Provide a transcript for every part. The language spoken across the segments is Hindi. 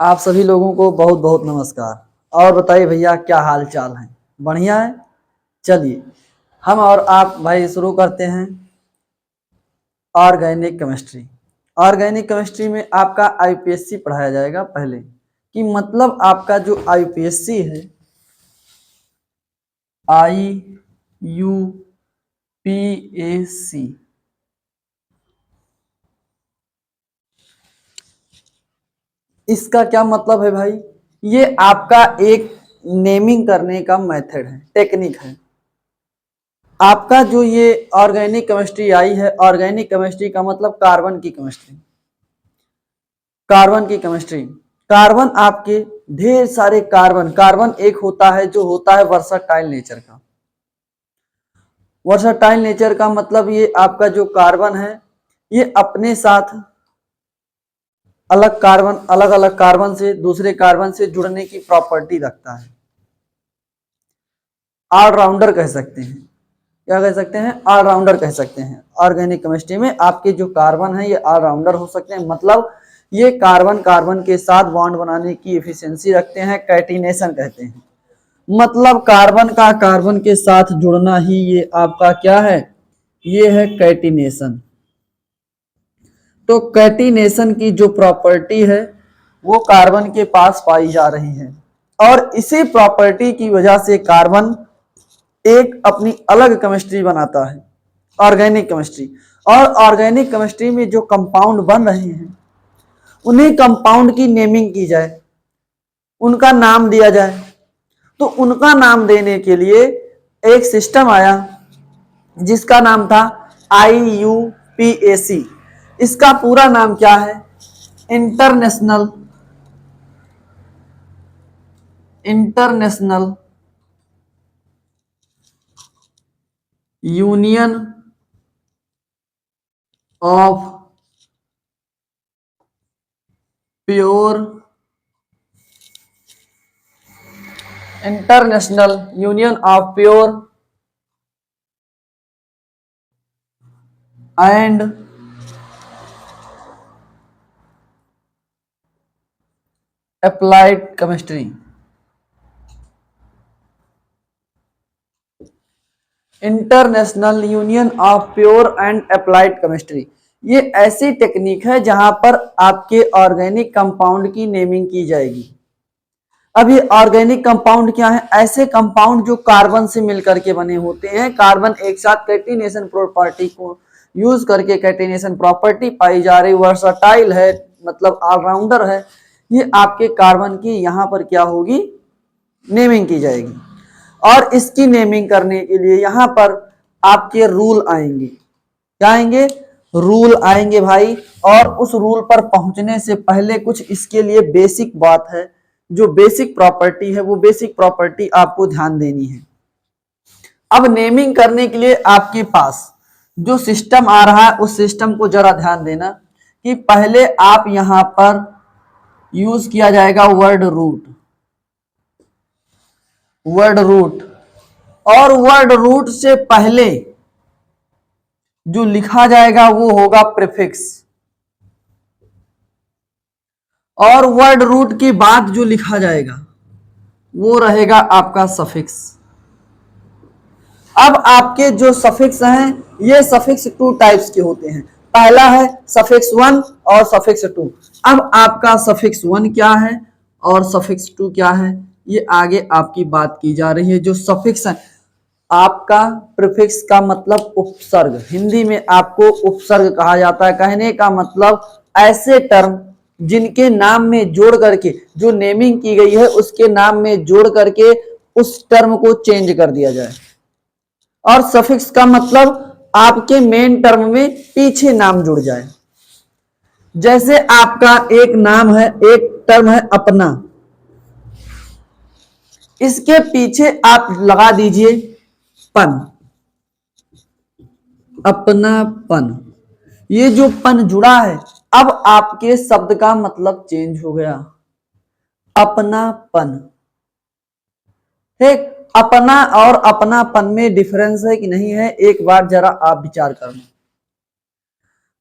आप सभी लोगों को बहुत बहुत नमस्कार। और बताइए भैया, क्या हाल चाल है? बढ़िया है। चलिए हम और आप भाई शुरू करते हैं ऑर्गेनिक केमिस्ट्री। ऑर्गेनिक केमिस्ट्री में आपका आईपीएससी पढ़ाया जाएगा पहले, कि मतलब आपका जो आईपीएससी है, IUPAC, इसका क्या मतलब है भाई? ये आपका एक नेमिंग करने का मेथड है, टेक्निक है। आपका जो ये ऑर्गेनिक केमिस्ट्री आई है, ऑर्गेनिक केमिस्ट्री का मतलब कार्बन की केमिस्ट्री। कार्बन की केमिस्ट्री, कार्बन आपके ढेर सारे कार्बन, कार्बन एक होता है जो होता है वर्सटाइल नेचर का। वर्सटाइल नेचर का मतलब ये आपका जो कार्बन है, ये अपने साथ अलग कार्बन, अलग अलग कार्बन से, दूसरे कार्बन से जुड़ने की प्रॉपर्टी रखता है। ऑलराउंडर कह सकते हैं। क्या कह सकते हैं? ऑलराउंडर कह सकते हैं। ऑर्गेनिक केमिस्ट्री में आपके जो कार्बन है ये ऑलराउंडर हो सकते हैं, मतलब ये कार्बन कार्बन के साथ बॉन्ड बनाने की एफिशिएंसी रखते हैं, कैटिनेशन कहते हैं। मतलब कार्बन का कार्बन के साथ जुड़ना ही ये आपका क्या है? ये है कैटिनेशन। तो कैटिनेशन की जो प्रॉपर्टी है वो कार्बन के पास पाई जा रही है, और इसी प्रॉपर्टी की वजह से कार्बन एक अपनी अलग केमिस्ट्री बनाता है, ऑर्गेनिक केमिस्ट्री। और ऑर्गेनिक केमिस्ट्री में जो कंपाउंड बन रहे हैं उन्हीं कंपाउंड की नेमिंग की जाए, उनका नाम दिया जाए। तो उनका नाम देने के लिए एक सिस्टम आया जिसका नाम था IUPAC। इसका पूरा नाम क्या है? International international union of pure international union of pure and applied chemistry. International union of pure and applied chemistry, ये ऐसी टेक्निक है जहां पर आपके ऑर्गेनिक कंपाउंड की नेमिंग की जाएगी। अब ये ऑर्गेनिक कंपाउंड क्या है? ऐसे कंपाउंड जो कार्बन से मिलकर के बने होते हैं। कार्बन एक साथ कैटिनेशन प्रॉपर्टी को यूज करके, कैटिनेशन प्रॉपर्टी पाई जा रही, वर्सटाइल है, मतलब ऑलराउंडर है। ये आपके कार्बन की यहाँ पर क्या होगी? नेमिंग की जाएगी। और इसकी नेमिंग करने के लिए यहाँ पर आपके रूल आएंगे। क्या आएंगे? रूल आएंगे भाई। और उस रूल पर पहुंचने से पहले कुछ इसके लिए बेसिक बात है, जो बेसिक प्रॉपर्टी है वो बेसिक प्रॉपर्टी आपको ध्यान देनी है। अब नेमिंग करने के लिए आपके पास जो सिस्टम आ रहा है उस सिस्टम को जरा ध्यान देना, कि पहले आप यहां पर यूज किया जाएगा वर्ड रूट। वर्ड रूट, और वर्ड रूट से पहले जो लिखा जाएगा वो होगा प्रीफिक्स, और वर्ड रूट के बाद जो लिखा जाएगा वो रहेगा आपका सफिक्स। अब आपके जो सफिक्स हैं ये सफिक्स टू टाइप्स के होते हैं। पहला है सफिक्स 1 और सफिक्स 2। अब आपका सफिक्स 1 क्या है और सफिक्स 2 क्या है, ये आगे आपकी बात की जा रही है। जो सफिक्स है आपका, प्रीफिक्स का मतलब उपसर्ग, हिंदी में आपको उपसर्ग कहा जाता है। कहने का मतलब ऐसे टर्म जिनके नाम में जोड़ करके, जो नेमिंग की गई है उसके नाम में जोड़ करके उस टर्म को चेंज कर दिया जाए। और सफिक्स का मतलब आपके मेन टर्म में पीछे नाम जुड़ जाए। जैसे आपका एक नाम है, एक टर्म है अपना, इसके पीछे आप लगा दीजिए पन, अपनापन। ये जो पन जुड़ा है, अब आपके शब्द का मतलब चेंज हो गया। अपनापन है। अपना और अपनापन में डिफरेंस है कि नहीं है, एक बार जरा आप विचार करना।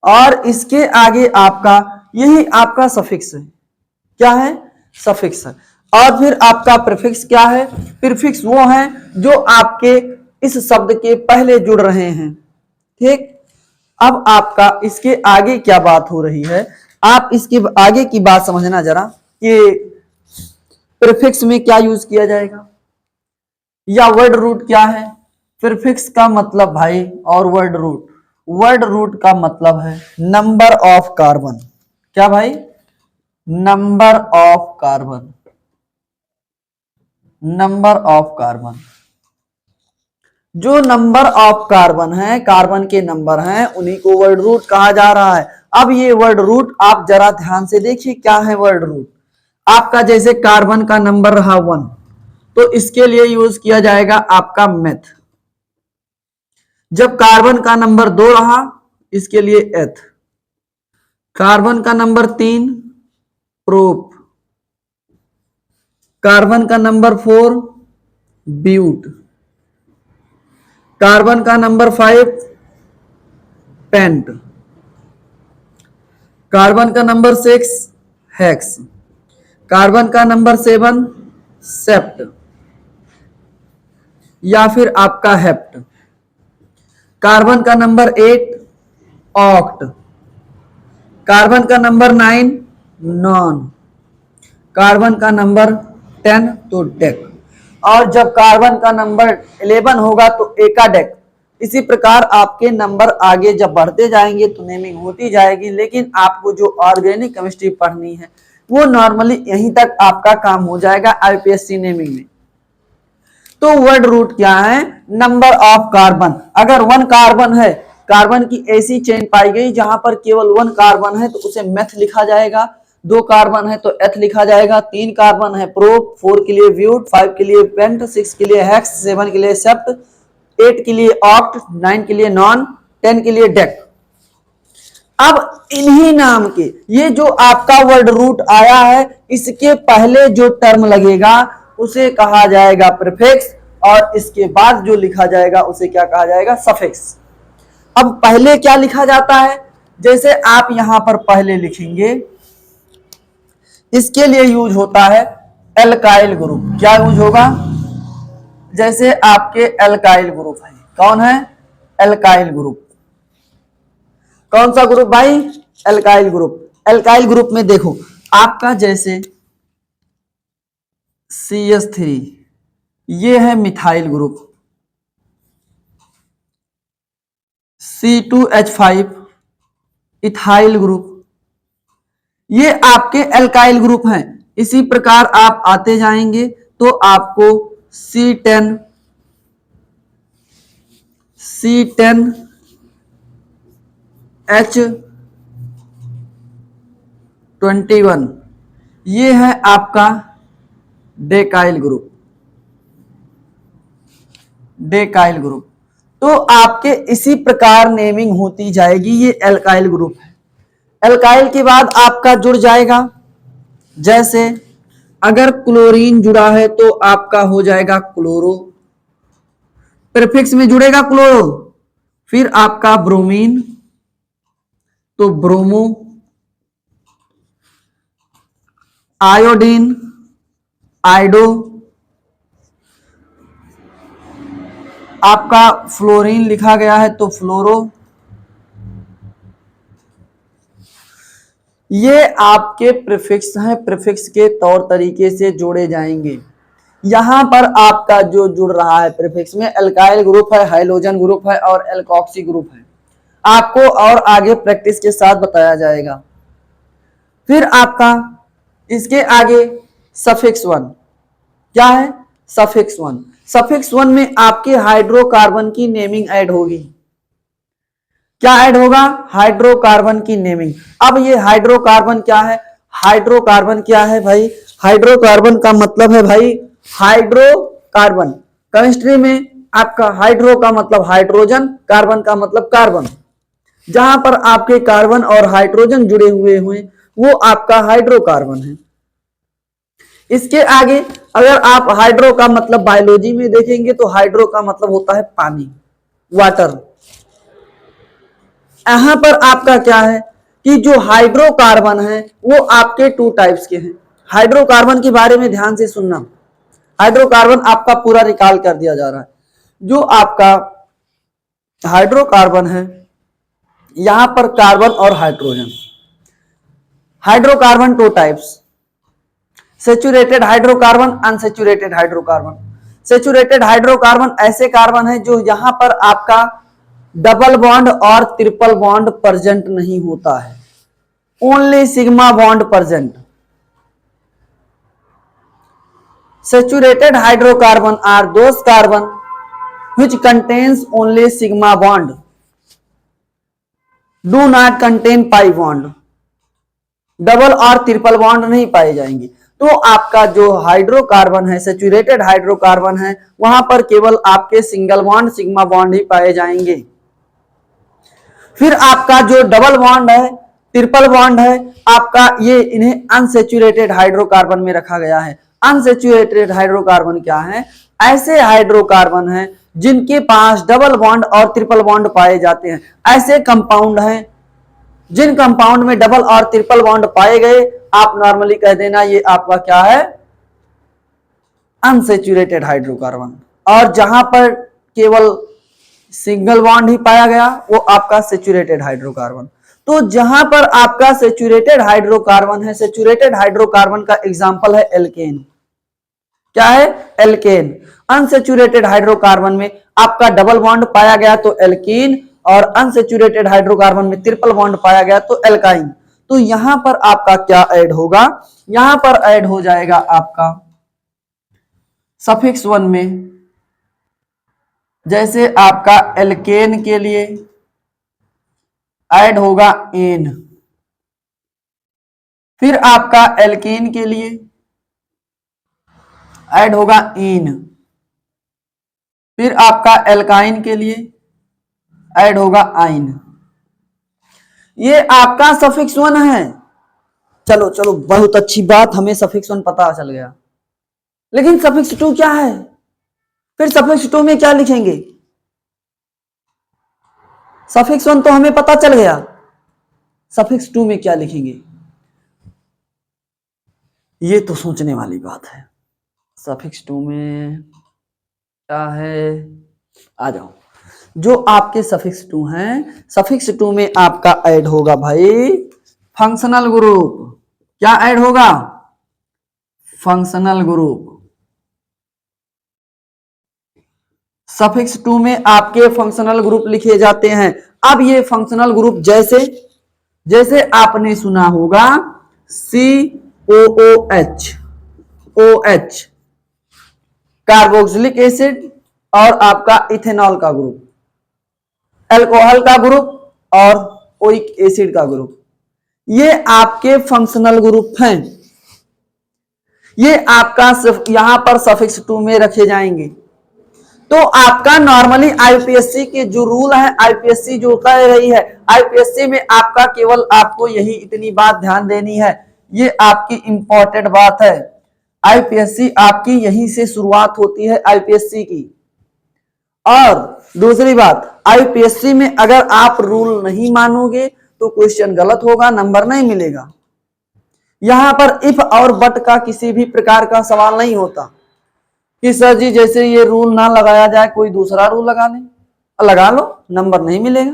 और इसके आगे आपका यही आपका सफिक्स है। क्या है? सफिक्स है। और फिर आपका प्रीफिक्स क्या है? प्रीफिक्स वो है जो आपके इस शब्द के पहले जुड़ रहे हैं। ठीक, अब आपका इसके आगे क्या बात हो रही है, आप इसके आगे की बात समझना जरा कि प्रीफिक्स में क्या यूज किया जाएगा या वर्ड रूट क्या है। प्रीफिक्स का मतलब भाई और वर्ड रूट का मतलब है नंबर ऑफ कार्बन। क्या भाई? Number of carbon. Number of carbon, जो नंबर ऑफ कार्बन है, कार्बन के नंबर हैं, उन्हीं को वर्ड रूट कहा जा रहा है। अब ये वर्ड रूट आप जरा ध्यान से देखिए क्या है वर्ड रूट। आपका जैसे कार्बन का नंबर रहा 1, तो इसके लिए यूज किया जाएगा आपका मेथ। जब कार्बन का नंबर 2 रहा, इसके लिए एथ। कार्बन का नंबर 3 प्रोप। कार्बन का नंबर 4 ब्यूट। कार्बन का नंबर 5 पेंट। कार्बन का नंबर 6 हेक्स। कार्बन का नंबर 7 सेप्ट या फिर आपका हेप्ट। कार्बन का नंबर 8 ऑक्ट। कार्बन का नंबर 9 नॉन। कार्बन का नंबर 10 तो डेक। और जब कार्बन का नंबर 11 होगा तो एकाडेक। इसी प्रकार आपके नंबर आगे जब बढ़ते जाएंगे तो नेमिंग होती जाएगी। लेकिन आपको जो ऑर्गेनिक केमिस्ट्री पढ़नी है वो नॉर्मली यहीं तक आपका काम हो जाएगा आईपीएससी नेमिंग में। तो वर्ड रूट क्या है? Number of carbon. अगर 1 कार्बन है, कार्बन की ऐसी चेन पाई गई जहां पर केवल 1 कार्बन है तो उसे मेथ लिखा जाएगा। 2 कार्बन है तो एथ लिखा जाएगा। 3 कार्बन है प्रोप, 4 के लिए ब्यूट, 5 के लिए पेंट, 6 के लिए हेक्स, 7 के लिए सेप्ट, 8 के लिए ऑक्ट, 9 के लिए नॉन, 10 के लिए डेक। अब इन्हीं नाम के ये जो आपका वर्ड रूट आया है, इसके पहले जो टर्म लगेगा उसे कहा जाएगा प्रीफिक्स, और इसके बाद जो लिखा जाएगा उसे क्या कहा जाएगा? सफिक्स। अब पहले क्या लिखा जाता है? जैसे आप यहां पर पहले लिखेंगे, इसके लिए यूज होता है एल्काइल ग्रुप। क्या यूज होगा? जैसे आपके एल्काइल ग्रुप है, कौन है? Alkyl group. कौन सा ग्रुप भाई? Alkyl group. एल्काइल ग्रुप में देखो आपका जैसे CH3, ये है methyl group. C2H5 ethyl group. ये आपके एल्काइल ग्रुप हैं। इसी प्रकार आप आते जाएंगे तो आपको C10 H21, ये है आपका डेकाइल ग्रुप। डेकाइल ग्रुप। तो आपके इसी प्रकार नेमिंग होती जाएगी। ये एल्काइल ग्रुप है। एल्काइल के बाद आपका जुड़ जाएगा, जैसे अगर क्लोरीन जुड़ा है तो आपका हो जाएगा क्लोरो। प्रीफिक्स में जुड़ेगा क्लोरो। फिर आपका ब्रोमीन तो ब्रोमो। आयोडीन आइडो। आपका फ्लोरीन लिखा गया है तो फ्लोरो। ये आपके प्रीफिक्स हैं, प्रीफिक्स के तौर तरीके से जोड़े जाएंगे। यहां पर आपका जो जुड़ रहा है प्रीफिक्स में एल्काइल ग्रुप है, हाइड्रोजन ग्रुप है और एल्कोक्सी ग्रुप है। आपको और आगे प्रैक्टिस के साथ बताया जाएगा। फिर आपका इसके आगे सफिक्स 1 क्या है? सफिक्स 1। सफिक्स 1 में आपके हाइड्रोकार्बन की नेमिंग ऐड होगी। क्या ऐड होगा? हाइड्रोकार्बन की नेमिंग। अब ये हाइड्रोकार्बन क्या है? हाइड्रोकार्बन क्या है भाई? हाइड्रोकार्बन का मतलब है भाई हाइड्रोकार्बन। केमिस्ट्री में आपका हाइड्रो का मतलब हाइड्रोजन, कार्बन का मतलब कार्बन। जहां पर आपके कार्बन और हाइड्रोजन जुड़े हुए हुए वो आपका हाइड्रोकार्बन है। इसके आगे अगर आप हाइड्रो का मतलब बायोलॉजी में देखेंगे तो हाइड्रो का मतलब होता है पानी, वाटर। यहां पर आपका क्या है कि जो हाइड्रोकार्बन है वो आपके 2 टाइप्स के हैं। हाइड्रोकार्बन के बारे में ध्यान से सुनना। हाइड्रोकार्बन आपका पूरा रिकॉल कर दिया जा रहा है। जो आपका हाइड्रोकार्बन है, यहां पर कार्बन और hydrogen. Hydrocarbon two types, saturated hydrocarbon, unsaturated hydrocarbon. Saturated hydrocarbon ऐसे कार्बन है जो यहां पर आपका डबल बॉन्ड और ट्रिपल बॉन्ड प्रेजेंट नहीं होता है, only sigma bond present. Saturated hydrocarbon are those carbon which contains only sigma bond, do not contain pi bond, double और ट्रिपल बॉन्ड नहीं पाए जाएंगे। तो आपका जो हाइड्रोकार्बन है, सेचुरेटेड हाइड्रोकार्बन है, वहां पर केवल आपके सिंगल बॉन्ड सिग्मा बॉन्ड ही पाए जाएंगे। फिर आपका जो डबल बॉन्ड है, ट्रिपल बॉन्ड है आपका, ये इन्हें अनसेचुरेटेड हाइड्रोकार्बन में रखा गया है। अनसेचुरेटेड हाइड्रोकार्बन क्या है? ऐसे हाइड्रोकार्बन हैं जिनके पास डबल बॉन्ड और ट्रिपल बॉन्ड पाए जाते हैं। ऐसे कंपाउंड हैं जिन कंपाउंड में डबल और ट्रिपल बॉन्ड पाए गए, आप नॉर्मली कह देना ये आपका क्या है? Unsaturated hydrocarbon. और जहां पर केवल सिंगल बॉन्ड ही पाया गया, वो आपका सेचुरेटेड हाइड्रोकार्बन। तो जहां पर आपका सेचुरेटेड हाइड्रोकार्बन है, सेचुरेटेड हाइड्रोकार्बन का एग्जांपल है एल्केन। क्या है? एल्केन। अनसेचुरेटेड हाइड्रोकार्बन में आपका डबल बॉन्ड पाया गया तो एल्कीन, और अनसेचुरेटेड हाइड्रोकार्बन में ट्रिपल बॉन्ड पाया गया तो एल्काइन। तो यहां पर आपका क्या ऐड होगा? यहां पर ऐड हो जाएगा आपका सफिक्स 1 में, जैसे आपका एल्केन के लिए ऐड होगा एन, फिर आपका एल्कीन के लिए ऐड होगा इन, फिर आपका एल्काइन के लिए ऐड होगा आइन। ये आपका सफिक्स 1 है। चलो चलो, बहुत अच्छी बात, हमें सफिक्स 1 पता चल गया। लेकिन सफिक्स 2 क्या है? फिर सफिक्स 2 में क्या लिखेंगे? सफिक्स 1 तो हमें पता चल गया, सफिक्स 2 में क्या लिखेंगे? ये तो सोचने वाली बात है। सफिक्स 2 में क्या है? आ जाओ। जो आपके सफिक्स 2 हैं, सफिक्स 2 में आपका ऐड होगा भाई फंक्शनल ग्रुप। क्या ऐड होगा? Functional group. सफिक्स 2 में आपके फंक्शनल ग्रुप लिखे जाते हैं। अब ये फंक्शनल ग्रुप जैसे जैसे आपने सुना होगा COOH, OH कार्बोक्सिलिक एसिड, और आपका इथेनॉल का ग्रुप, अल्कोहल का ग्रुप और ओइक एसिड का ग्रुप, ये आपके फंक्शनल ग्रुप हैं। ये आपका यहां पर सफिक्स 2 में रखे जाएंगे। तो आपका नॉर्मली आईपीएससी के जो रूल है, आईपीएससी जो कह रही है, आईपीएससी में आपका केवल आपको यही इतनी बात ध्यान देनी है, ये आपकी इंपॉर्टेंट बात है। आईपीएससी आपकी यहीं से शुरुआत होती है आईपीएससी की। और दूसरी बात, आईपीएससी में अगर आप रूल नहीं मानोगे तो क्वेश्चन गलत होगा, नंबर नहीं मिलेगा। यहां पर इफ और बट का किसी भी प्रकार का सवाल नहीं होता कि सर जी जैसे ये रूल ना लगाया जाए, कोई दूसरा रूल लगा लें, लगा लो, नंबर नहीं मिलेगा।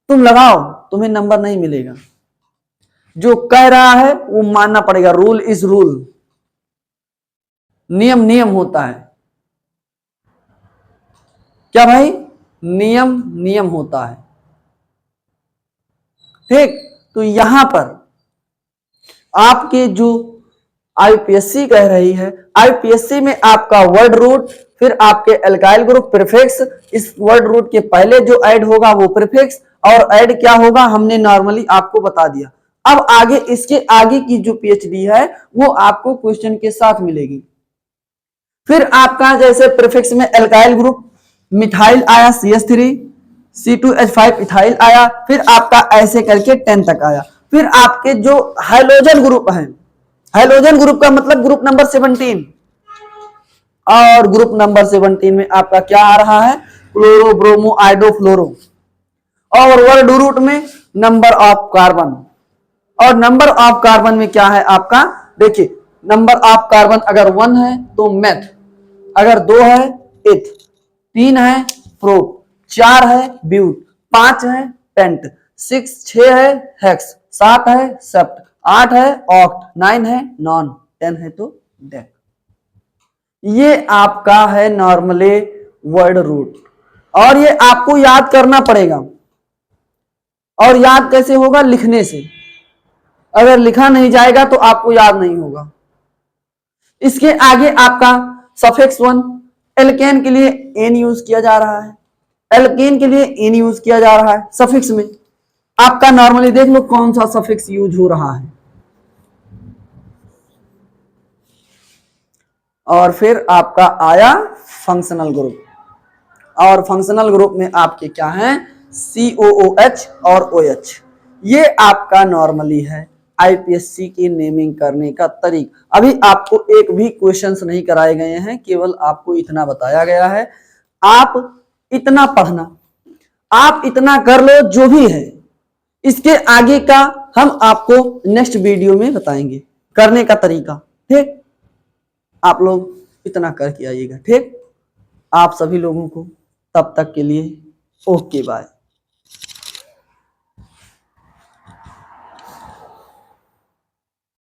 तुम लगाओ, तुम्हें नंबर नहीं मिलेगा। जो कह रहा है वो मानना पड़ेगा। रूल इज रूल, नियम नियम होता है। क्या भाई? नियम नियम होता है। ठीक, तो यहां पर आपके जो आईपीएससी कह रही है, आईपीएससी में आपका वर्ड रूट, फिर आपके एल्काइल ग्रुप प्रीफिक्स, इस वर्ड रूट के पहले जो ऐड होगा वो प्रीफिक्स, और ऐड क्या होगा हमने नॉर्मली आपको बता दिया। अब आगे इसके आगे की जो पीएचडी है वो आपको क्वेश्चन के साथ मिलेगी। फिर आपका जैसे प्रीफिक्स में एल्काइल ग्रुप, मिथाइल आया CH3, C2H5 इथाइल आया, फिर आपका ऐसे करके 10 तक आया। फिर आपके जो हाइड्रोजन ग्रुप है, हाइड्रोजन ग्रुप का मतलब ग्रुप नंबर 17, और ग्रुप नंबर 17 में आपका क्या आ रहा है? क्लोरो, ब्रोमो, आइडो, फ्लोरो। और वर्ड रूट में नंबर ऑफ कार्बन, और नंबर ऑफ कार्बन में क्या है आपका? देखिए नंबर ऑफ कार्बन अगर 1 है तो मेथ, अगर 2 है इथ, 3 है प्रोप, 4 है ब्यूट, 5 है पेंट, 6 है हेक्स, 7 है सेप्ट, 8 है ऑक्ट, 9 है नॉन, 10 है तो डेक। ये आपका है नॉर्मली वर्ड रूट, और ये आपको याद करना पड़ेगा। और याद कैसे होगा? लिखने से। अगर लिखा नहीं जाएगा तो आपको याद नहीं होगा। इसके आगे आपका सफिक्स 1, एल्केन के लिए एन यूज किया जा रहा है, एल्केन के लिए एन यूज किया जा रहा है सफिक्स में। आपका नॉर्मली देख लो कौन सा सफिक्स यूज हो रहा है। और फिर आपका आया फंक्शनल ग्रुप, और फंक्शनल ग्रुप में आपके क्या हैं? COOH और OH। ये आपका नॉर्मली है आईपीएससी की नेमिंग करने का तरीका। अभी आपको एक भी क्वेश्चंस नहीं कराए गए हैं, केवल आपको इतना बताया गया है, आप इतना पढ़ना, आप इतना कर लो जो भी है। इसके आगे का हम आपको नेक्स्ट वीडियो में बताएंगे करने का तरीका। ठीक, आप लोग इतना करके आइएगा। ठीक, आप सभी लोगों को तब तक के लिए ओके बाय।